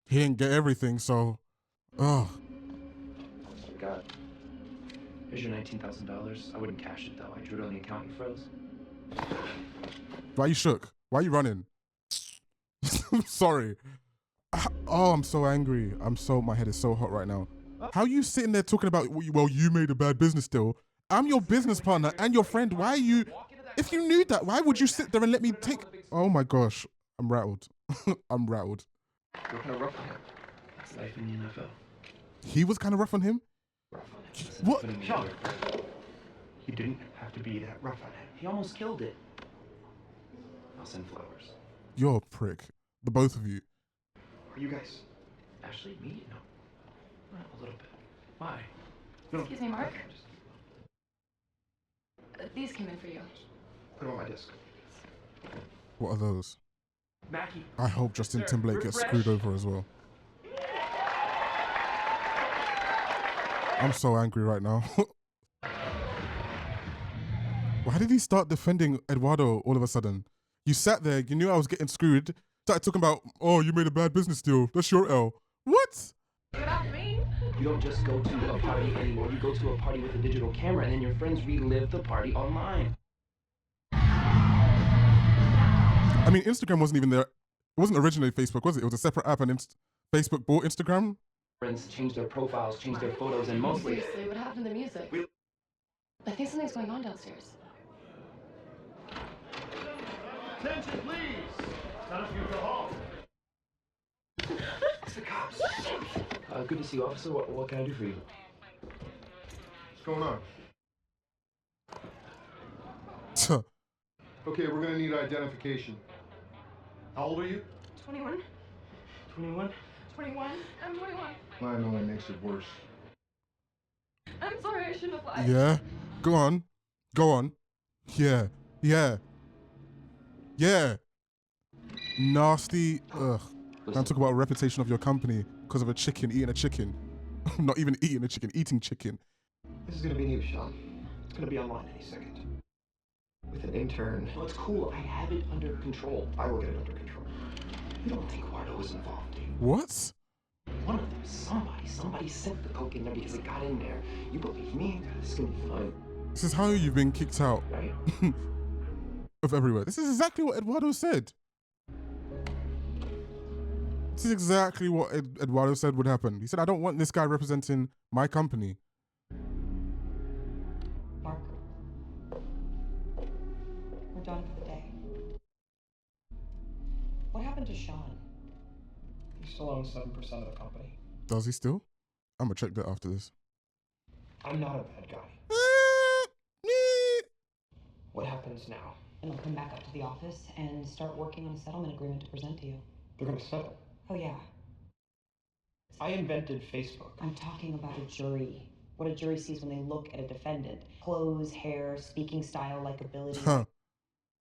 he didn't get everything, so... Ugh. God. Here's your $19,000. I wouldn't cash it, though. I drew it on the account you froze. Why you shook? Why you running? I'm sorry. Oh, I'm so angry. My head is so hot right now. How are you sitting there talking about, well, you made a bad business deal? I'm your business partner and your friend. Why are you... If you knew that, why would you sit there and let me take... Oh my gosh. I'm rattled. I'm rattled. You're kind of rough on him. That's life in the NFL. He was kind of rough on him? What? Sean, you didn't have to be that rough on him. He almost killed it. I'll send flowers. You're a prick. The both of you. Are you guys? Ashley, me? No. Well, a little bit. Why? Excuse me, Mark? These came in for you. Put them on my desk. What are those? Mackie. I hope Justin Sir, Timberlake gets refresh. screwed over as well. I'm so angry right now. Why did he start defending Eduardo all of a sudden? You sat there, you knew I was getting screwed, started talking about, oh, you made a bad business deal. That's your L. What? You don't just go to a party anymore. You go to a party with a digital camera, and then your friends relive the party online. I mean, Instagram wasn't even there. It wasn't originally Facebook, was it? It was a separate app, and Facebook bought Instagram. Friends change their profiles, change their photos, and mostly... Seriously, what happened to the music? I think something's going on downstairs. Attention, please! Time for you to go home. It's the cops. Good to see you, officer. What can I do for you? What's going on? Okay, we're gonna need identification. How old are you? 21. 21? 21. I'm 21. Lying only makes it worse. I'm sorry, I shouldn't have lied. Yeah. Go on. Go on. Yeah. Yeah. Yeah. Nasty. Ugh. Don't talk about reputation of your company because of a chicken eating a chicken. Not even eating a chicken, eating chicken. This is gonna be new, Sean. It's gonna be online any second. With an intern. No, it's cool. I have it under control. I will get it under control. You don't think Eduardo was involved, do you? What? One of them, somebody sent the coke in there because it got in there. You believe me? This is gonna be fine. This is how you've been kicked out right? of everywhere. This is exactly what Eduardo said. This is exactly what Eduardo said would happen. He said, I don't want this guy representing my company. Mark, we're done for the day. What happened to Sean? He still owns 7% of the company. Does he still? I'm gonna check that after this. I'm not a bad guy. What happens now? And I'll come back up to the office and start working on a settlement agreement to present to you. They're gonna settle. Oh, yeah. I invented Facebook. I'm talking about a jury. What a jury sees when they look at a defendant. Clothes, hair, speaking style, likability. Huh.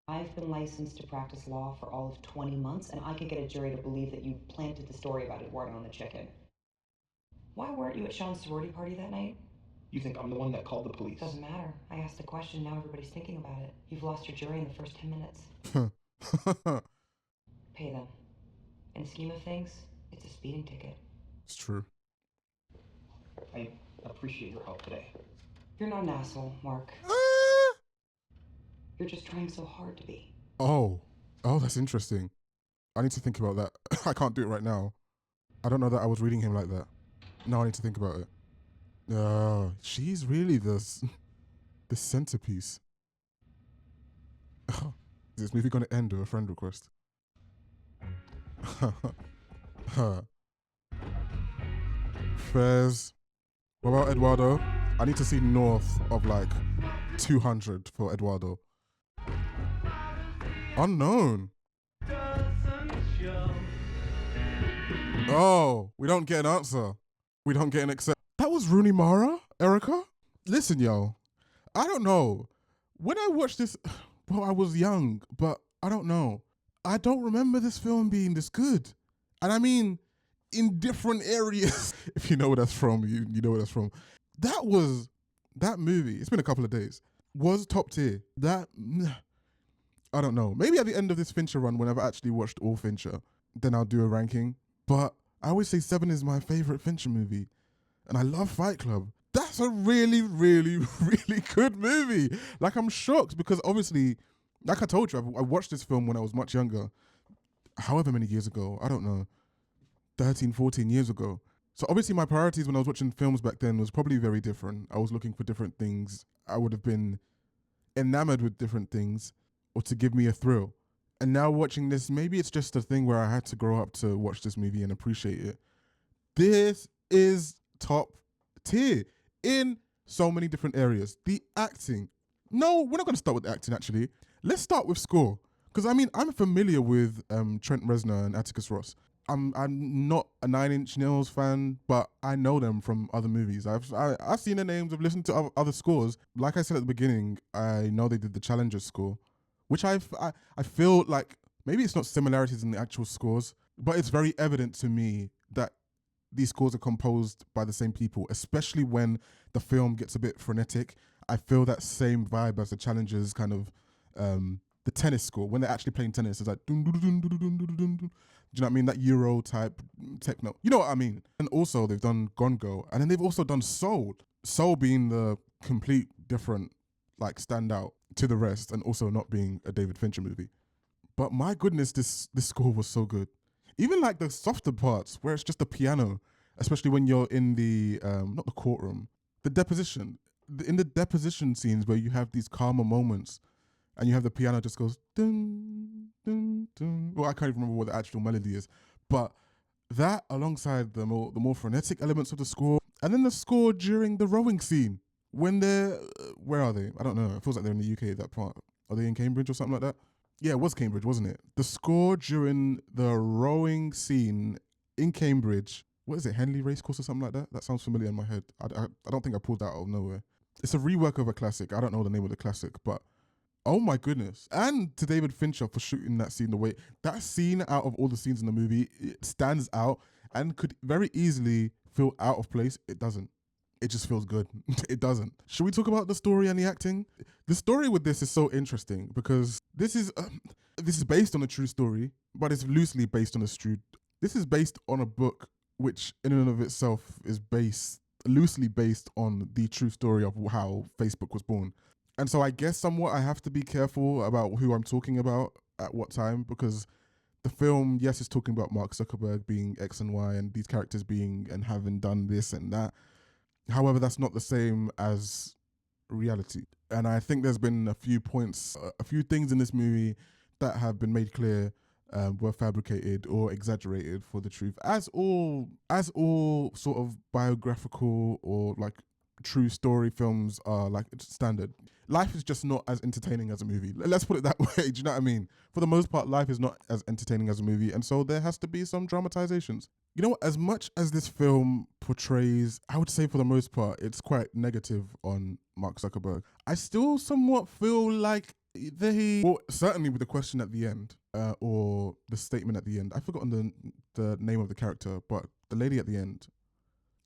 I've been licensed to practice law for all of 20 months, and I could get a jury to believe that you planted the story about Eduardo and the chicken. Why weren't you at Sean's sorority party that night? You think I'm the one that called the police? Doesn't matter. I asked a question, now everybody's thinking about it. You've lost your jury in the first 10 minutes. Pay them. In the scheme of things, it's a speeding ticket. It's true. I appreciate your help today. You're not an asshole, Mark. You're just trying so hard to be. Oh. Oh, that's interesting. I need to think about that. I can't do it right now. I don't know that I was reading him like that. No, I need to think about it. She's really the centerpiece. Is this movie gonna end with a friend request? Fairs. What about Eduardo? I need to see north of like 200 for Eduardo. Unknown. Oh, we don't get an answer. We don't get an accept. That was Rooney Mara, Erica? Listen, yo, I don't know. When I watched this, well, I was young, but I don't know. I don't remember this film being this good. And I mean, in different areas. If you know where that's from, you know where that's from. That movie, it's been a couple of days, was top tier. I don't know. Maybe at the end of this Fincher run, when I've actually watched all Fincher, then I'll do a ranking. But I always say 7 is my favorite Fincher movie. And I love Fight Club. That's a really, really, really good movie. Like, I'm shocked because obviously, like I told you, I watched this film when I was much younger. However many years ago, I don't know, 13, 14 years ago. So obviously my priorities when I was watching films back then was probably very different. I was looking for different things. I would have been enamored with different things or to give me a thrill. And now watching this, maybe it's just a thing where I had to grow up to watch this movie and appreciate it. This is top tier in so many different areas. The acting. No, we're not going to start with the acting, actually. Let's start with score. Because, I mean, I'm familiar with Trent Reznor and Atticus Ross. I'm not a Nine Inch Nails fan, but I know them from other movies. I've seen their names, I've listened to other scores. Like I said at the beginning, I know they did the Challenger score, which I feel like maybe it's not similarities in the actual scores, but it's very evident to me that these scores are composed by the same people, especially when the film gets a bit frenetic. I feel that same vibe as the Challengers kind of the tennis score when they're actually playing tennis. It's like dun, dun, dun, dun, dun, dun, dun, dun, dun. Do you know what I mean? That Euro type techno. You know what I mean? And also they've done Gone Girl, and then they've also done Soul. Soul being the complete different like standout to the rest, and also not being a David Fincher movie. But my goodness, this score was so good. Even like the softer parts where it's just the piano, especially when you're in the not the courtroom, the deposition. In the deposition scenes where you have these calmer moments and you have the piano just goes dun dun dun. Well, I can't even remember what the actual melody is, but that alongside the more frenetic elements of the score, and then the score during the rowing scene when they're where are they? I don't know. It feels like they're in the UK. That part. Are they in Cambridge or something like that? Yeah, it was Cambridge, wasn't it? The score during the rowing scene in Cambridge. What is it? Henley Racecourse or something like that? That sounds familiar in my head. I don't think I pulled that out of nowhere. It's a rework of a classic. I don't know the name of the classic, but oh my goodness. And to David Fincher for shooting that scene the way that scene out of all the scenes in the movie, it stands out and could very easily feel out of place. It doesn't. It just feels good. It doesn't. Should we talk about the story and the acting? The story with this is so interesting because this is based on a true story, but it's loosely based on This is based on a book which, in and of itself, is loosely based on the true story of how Facebook was born. And so I guess somewhat I have to be careful about who I'm talking about at what time, because the film, yes, is talking about Mark Zuckerberg being X and Y and these characters being and having done this and that. However, that's not the same as reality. And I think there's been a few things in this movie that have been made clear were fabricated or exaggerated for the truth, as all sort of biographical or like true story films are like standard. Life is just not as entertaining as a movie. Let's put it that way. Do you know what I mean? For the most part, life is not as entertaining as a movie, and so there has to be some dramatizations. You know what? As much as this film portrays, I would say for the most part, it's quite negative on Mark Zuckerberg. I still somewhat feel like certainly with the question at the end, or the statement at the end. I've forgotten the name of the character, but the lady at the end,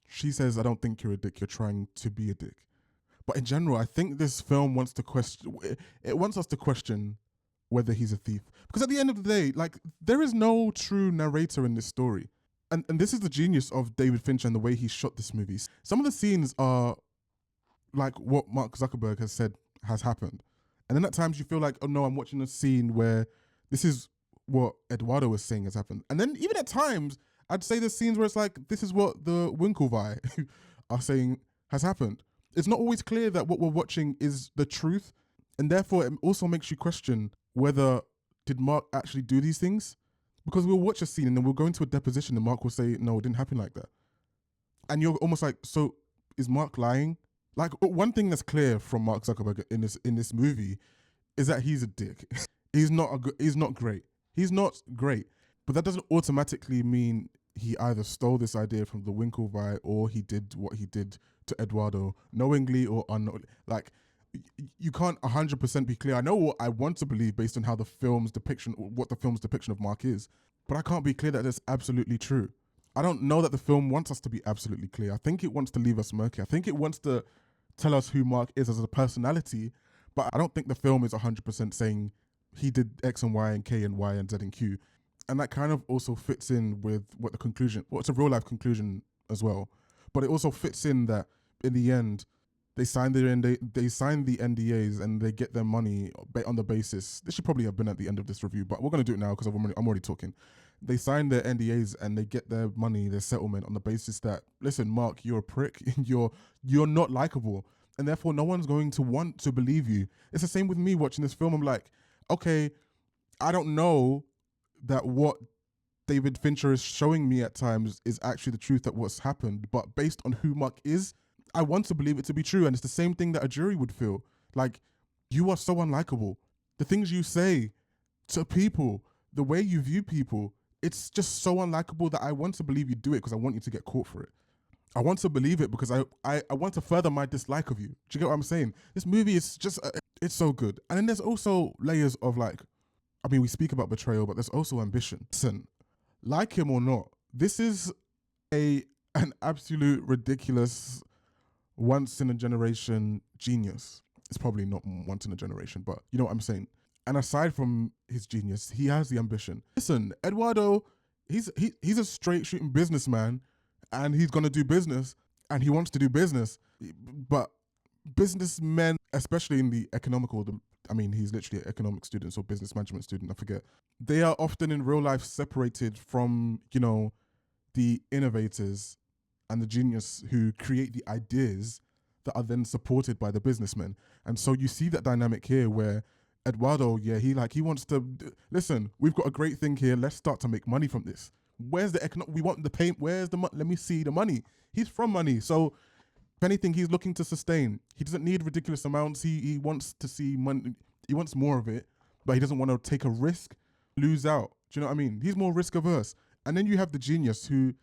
she says, "I don't think you're a dick. You're trying to be a dick." But in general, I think this film wants us to question whether he's a thief. Because at the end of the day, like, there is no true narrator in this story. And this is the genius of David Fincher and the way he shot this movie. Some of the scenes are like what Mark Zuckerberg has said has happened. And then at times you feel like, oh no, I'm watching a scene where This is what Eduardo was saying has happened. And then even at times, I'd say there's scenes where it's like, this is what the Winklevi are saying has happened. It's not always clear that what we're watching is the truth. And therefore, it also makes you question whether did Mark actually do these things? Because we'll watch a scene and then we'll go into a deposition and Mark will say, no, it didn't happen like that. And you're almost like, so is Mark lying? Like, one thing that's clear from Mark Zuckerberg in this movie is that he's a dick. He's not great. He's not great. But that doesn't automatically mean he either stole this idea from the Winklevi or he did what he did to Eduardo knowingly or unknowingly. Like, you can't 100% be clear. I know what I want to believe based on how the film's depiction, what the film's depiction of Mark is, but I can't be clear that that's absolutely true. I don't know that the film wants us to be absolutely clear. I think it wants to leave us murky. I think it wants to tell us who Mark is as a personality, but I don't think the film is 100% saying he did X and Y and K and Y and Z and Q. And that kind of also fits in with what the conclusion, well, it's a real life conclusion as well. But it also fits in that in the end, they signed the NDAs and they get their money on the basis. This should probably have been at the end of this review, but we're going to do it now because I'm already talking. They sign their NDAs and they get their money, their settlement on the basis that, listen, Mark, you're a prick. you're not likable. And therefore, no one's going to want to believe you. It's the same with me watching this film. I'm like, okay, I don't know that what David Fincher is showing me at times is actually the truth that what's happened. But based on who Mark is, I want to believe it to be true. And it's the same thing that a jury would feel. Like, you are so unlikable. The things you say to people, the way you view people, it's just so unlikable that I want to believe you do it because I want you to get caught for it. I want to believe it because I want to further my dislike of you. Do you get what I'm saying? This movie is just, it's so good. And then there's also layers of like, I mean, we speak about betrayal, but there's also ambition. Listen, like him or not, this is an absolute ridiculous once in a generation genius. It's probably not once in a generation, but you know what I'm saying. And aside from his genius, he has the ambition. Listen, Eduardo, he's a straight shooting businessman and he's going to do business and he wants to do business. But businessmen, especially in the economical, he's literally an economic student or business management student, I forget. They are often in real life separated from, the innovators and the genius who create the ideas that are then supported by the businessmen. And so you see that dynamic here where Eduardo, he wants to, listen, we've got a great thing here. Let's start to make money from this. Where's the we want the paint. Where's the money? Let me see the money. He's from money. So if anything, he's looking to sustain. He doesn't need ridiculous amounts. He wants to see money. He wants more of it, but he doesn't want to take a risk, lose out. Do you know what I mean? He's more risk averse. And then you have the genius who,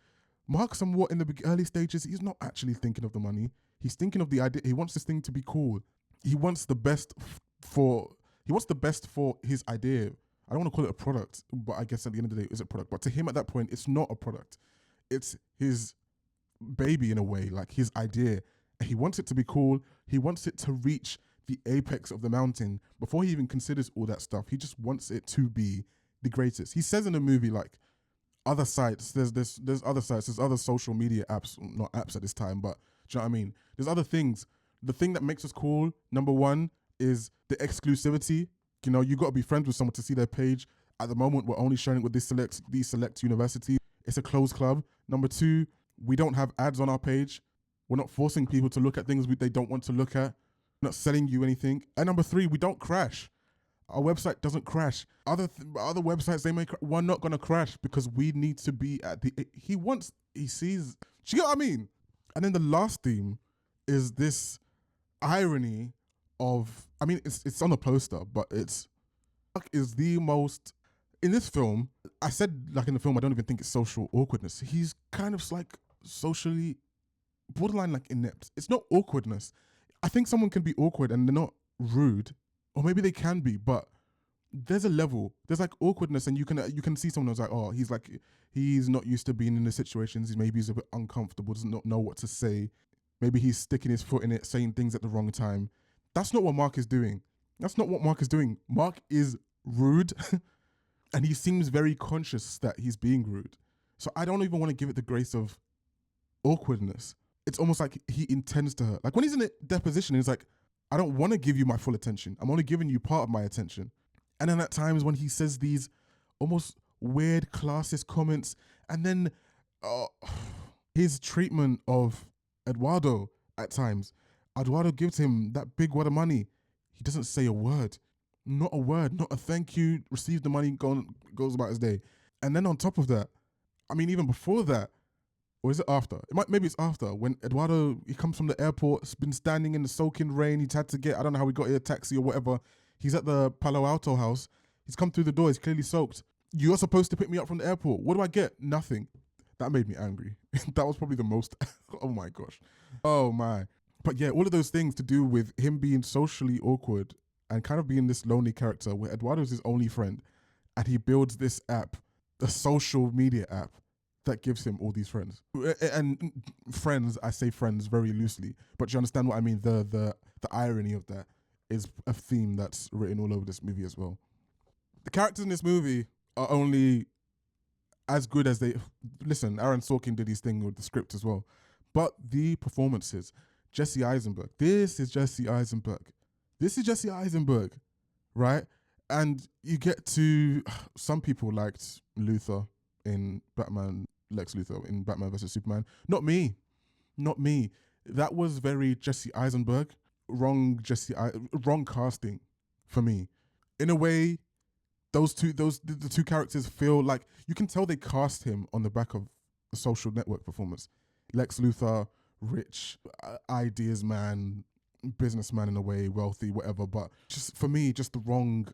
Mark, somewhat in the early stages, he's not actually thinking of the money. He's thinking of the idea. He wants this thing to be cool. He wants the best for his idea. I don't want to call it a product, but I guess at the end of the day, it's a product. But to him at that point, it's not a product. It's his baby in a way, like his idea. He wants it to be cool. He wants it to reach the apex of the mountain before he even considers all that stuff. He just wants it to be the greatest. He says in the movie, like, other sites, there's other sites, there's other social media apps, not apps at this time, but do you know what I mean? There's other things. The thing that makes us cool, number one, is the exclusivity. You got to be friends with someone to see their page. At the moment, we're only sharing it with these select universities. It's a closed club. Number two, we don't have ads on our page. We're not forcing people to look at things they don't want to look at. We're not selling you anything. And number three, we don't crash. Our website doesn't crash. Other websites, we're not going to crash because we need to be at he sees, do you get what I mean? And then the last theme is this irony of, it's on the poster, but is the most, in this film, I said like in the film, I don't even think it's social awkwardness. He's kind of like socially borderline like inept. It's not awkwardness. I think someone can be awkward and they're not rude, or maybe they can be, but there's a level. There's like awkwardness, and you can see someone who's like, oh, he's not used to being in the situations. Maybe he's a bit uncomfortable, doesn't not know what to say. Maybe he's sticking his foot in it, saying things at the wrong time. That's not what Mark is doing. That's not what Mark is doing. Mark is rude, and he seems very conscious that he's being rude. So I don't even want to give it the grace of awkwardness. It's almost like he intends to hurt. Like when he's in a deposition, he's like, I don't want to give you my full attention. I'm only giving you part of my attention. And then at times when he says these almost weird classist comments, and then his treatment of Eduardo at times. Eduardo gives him that big wad of money. He doesn't say a word. Not a word, not a thank you, receive the money, goes about his day. And then on top of that, I mean, even before that, or is it after? Maybe it's after, when Eduardo, he comes from the airport, has been standing in the soaking rain, he's had to get, I don't know how he got here, a taxi or whatever. He's at the Palo Alto house. He's come through the door, he's clearly soaked. You're supposed to pick me up from the airport. What do I get? Nothing. That made me angry. That was probably the most, oh my gosh. Oh my. But yeah, all of those things to do with him being socially awkward and kind of being this lonely character where Eduardo's his only friend, and he builds this app, a social media app, that gives him all these friends. And friends, I say friends very loosely, but you understand what I mean? The irony of that is a theme that's written all over this movie as well. The characters in this movie are only as good as they... Listen, Aaron Sorkin did his thing with the script as well. But the performances, Jesse Eisenberg. This is Jesse Eisenberg. This is Jesse Eisenberg, right? And you get to... Some people liked Luthor in Batman, Lex Luthor in Batman vs. Superman. Not me. Not me. That was very Jesse Eisenberg. Wrong casting for me. In a way, the two characters feel like, you can tell they cast him on the back of the Social Network performance. Lex Luthor, rich, ideas man, businessman in a way, wealthy, whatever, but just for me, just the wrong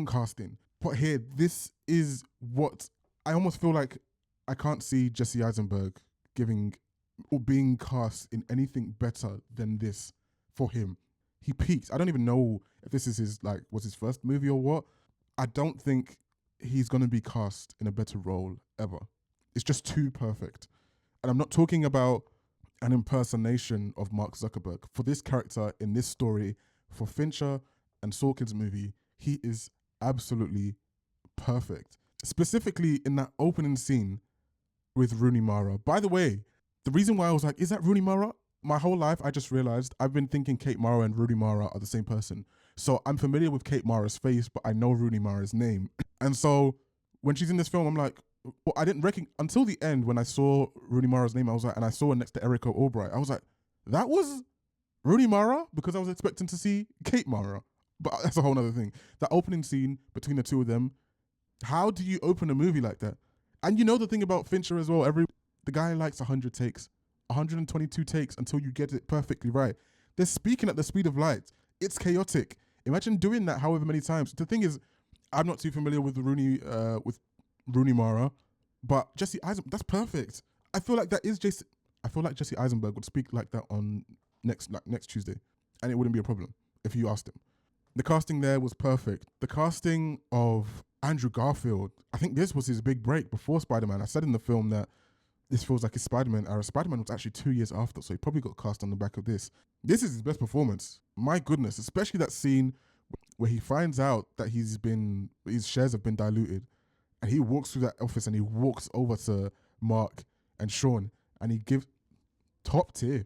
casting. But here, this is what I almost feel like I can't see Jesse Eisenberg giving or being cast in anything better than this for him. He peaked. I don't even know if this is was his first movie or what. I don't think he's going to be cast in a better role ever. It's just too perfect. And I'm not talking about an impersonation of Mark Zuckerberg. For this character in this story, for Fincher and Sorkin's movie, he is absolutely perfect. Specifically in that opening scene with Rooney Mara. By the way, the reason why I was like, is that Rooney Mara? My whole life, I just realized I've been thinking Kate Mara and Rooney Mara are the same person. So I'm familiar with Kate Mara's face, but I know Rooney Mara's name. And so when she's in this film, I'm like, well, I didn't recognize, until the end when I saw Rooney Mara's name, I was like, and I saw her next to Erica Albright, I was like, that was Rooney Mara? Because I was expecting to see Kate Mara. But that's a whole other thing. That opening scene between the two of them, how do you open a movie like that? And you know the thing about Fincher as well, the guy likes 100 takes, 122 takes until you get it perfectly right. They're speaking at the speed of light. It's chaotic. Imagine doing that however many times. The thing is, I'm not too familiar with Rooney Mara, but Jesse Eisenberg, that's perfect. I feel like Jesse Eisenberg would speak like that on next Tuesday, and it wouldn't be a problem if you asked him. The casting there was perfect. The casting of Andrew Garfield, I think this was his big break before Spider-Man. I said in the film that this feels like his Spider-Man era. Spider-Man was actually 2 years after, so he probably got cast on the back of this. This is his best performance. My goodness, especially that scene where he finds out that his shares have been diluted, and he walks through that office and he walks over to Mark and Sean, and he gives top tier.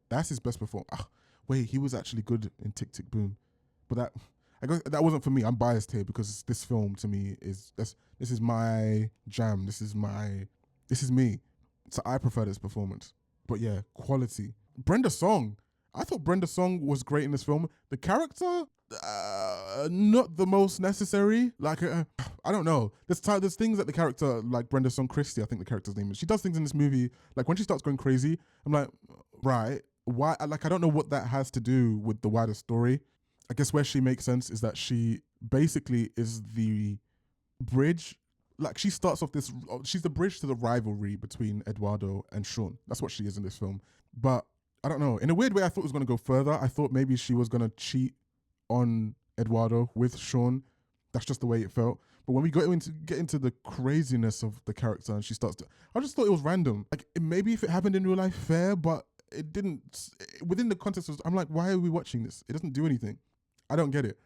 That's his best performance. Wait, he was actually good in Tick Tick Boom, but that wasn't for me. I'm biased here because this film to me this is my jam. This is me. So I prefer this performance. But yeah, quality. Brenda Song. I thought Brenda Song was great in this film. The character, not the most necessary. Like, I don't know. There's things that the character, like Brenda Song Christie, I think the character's name is. She does things in this movie. Like when she starts going crazy, I'm like, right, why? Like, I don't know what that has to do with the wider story. I guess where she makes sense is that she basically is the bridge. Like she starts off she's the bridge to the rivalry between Eduardo and Sean. That's what she is in this film. But I don't know. In a weird way, I thought it was going to go further. I thought maybe she was going to cheat on Eduardo with Sean. That's just the way it felt. But when we get into the craziness of the character and she starts I just thought it was random. Like maybe if it happened in real life, fair, but it didn't. Within the context, I'm like, why are we watching this? It doesn't do anything. I don't get it.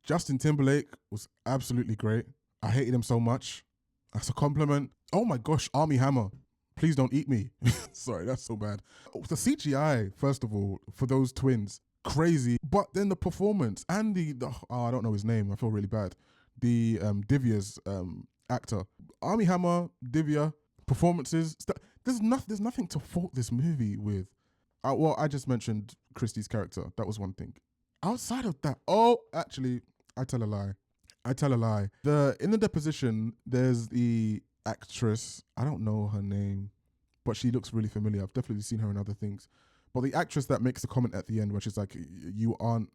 Justin Timberlake was absolutely great. I hated him so much. That's a compliment. Oh my gosh, Armie Hammer. Please don't eat me. Sorry, that's so bad. The CGI, first of all, for those twins, crazy. But then the performance and I don't know his name. I feel really bad. The Divya's actor, Armie Hammer, Divya performances. There's nothing to fault this movie with. Well, I just mentioned Christie's character. That was one thing. Outside of that, actually, I tell a lie. In the deposition, there's the actress. I don't know her name, but she looks really familiar. I've definitely seen her in other things. But the actress that makes the comment at the end, where she's like, "You aren't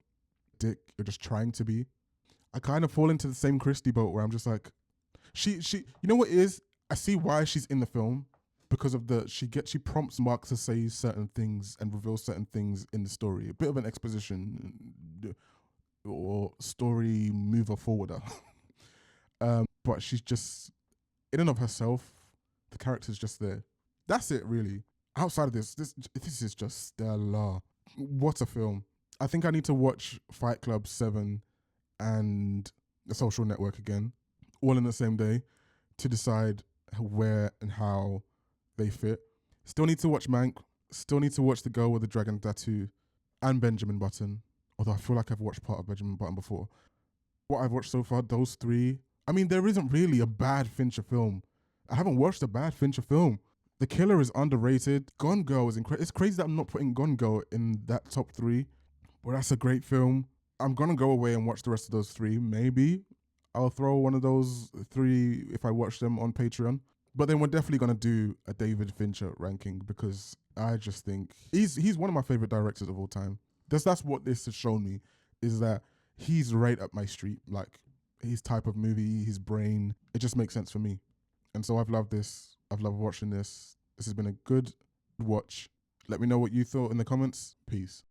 Dick. You're just trying to be." I kind of fall into the same Christie boat where I'm just like, she. You know what it is? I see why she's in the film because of she prompts Mark to say certain things and reveal certain things in the story. A bit of an exposition or story mover forwarder. But she's just, in and of herself, the character's just there. That's it, really. Outside of this is just stellar. What a film. I think I need to watch Fight Club 7 and The Social Network again, all in the same day, to decide where and how they fit. Still need to watch Mank. Still need to watch The Girl with the Dragon Tattoo and Benjamin Button, although I feel like I've watched part of Benjamin Button before. What I've watched so far, those three. I mean, there isn't really a bad Fincher film. I haven't watched a bad Fincher film. The Killer is underrated. Gone Girl is incredible. It's crazy that I'm not putting Gone Girl in that top 3, but that's a great film. I'm going to go away and watch the rest of those 3. Maybe I'll throw one of those 3 if I watch them on Patreon. But then we're definitely going to do a David Fincher ranking because I just think he's one of my favorite directors of all time. That's what this has shown me, is that he's right up my street. Like, his type of movie, his brain, it just makes sense for me. And so I've loved this. I've loved watching this. This has been a good watch. Let me know what you thought in the comments. Peace.